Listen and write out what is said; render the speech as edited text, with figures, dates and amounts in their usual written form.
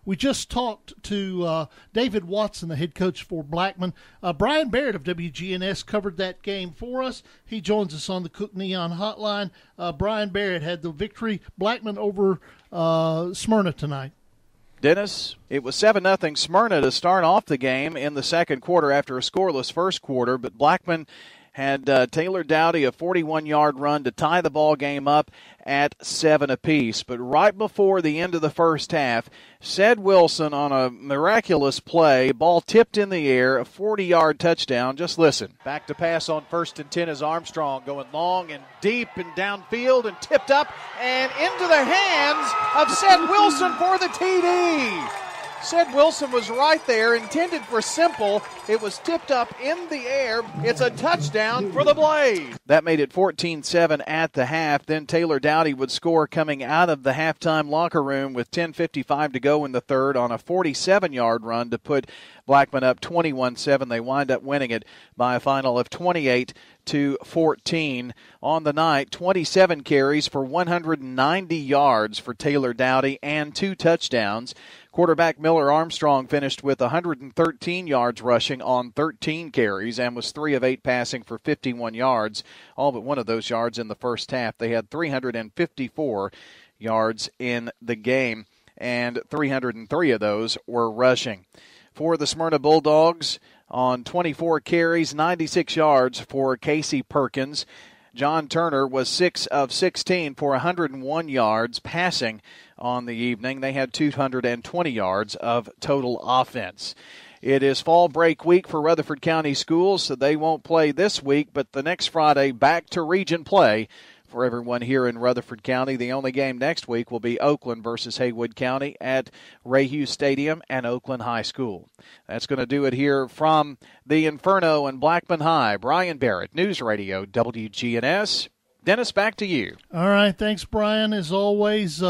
We just talked to David Watson, the head coach for Blackman. Bryan Barrett of WGNS covered that game for us. He joins us on the Cook Neon Hotline. Bryan Barrett had the victory, Blackman over Smyrna tonight. Dennis, it was 7-0 Smyrna to start off the game in the second quarter after a scoreless first quarter, but Blackman had Taylor Dowdy a 41-yard run to tie the ball game up at 7 apiece. But right before the end of the first half, Ced Wilson on a miraculous play, ball tipped in the air, a 40-yard touchdown. Just listen. Back to pass on 1st and 10 is Armstrong, going long and deep and downfield and tipped up and into the hands of Ced Wilson for the TD. Ced Wilson was right there, intended for simple. It was tipped up in the air. It's a touchdown for the Blaze. That made it 14-7 at the half. Then Taylor Dowdy would score coming out of the halftime locker room with 10:55 to go in the third on a 47-yard run to put Blackman up 21-7. They wind up winning it by a final of 28-14. On the night, 27 carries for 190 yards for Taylor Dowdy and 2 touchdowns. Quarterback Miller Armstrong finished with 113 yards rushing on 13 carries and was 3 of 8 passing for 51 yards, all but one of those yards in the first half. They had 354 yards in the game, and 303 of those were rushing. For the Smyrna Bulldogs, on 24 carries, 96 yards for Casey Perkins. John Turner was 6 of 16 for 101 yards passing on the evening. They had 220 yards of total offense. It is fall break week for Rutherford County schools, so they won't play this week, but the next Friday back to region play for everyone here in Rutherford County. The only game next week will be Oakland versus Haywood County at Ray Hughes Stadium and Oakland High School. That's going to do it here from the Inferno and Blackman High. Bryan Barrett, News Radio WGNS. Dennis, back to you. All right, thanks, Brian. As always,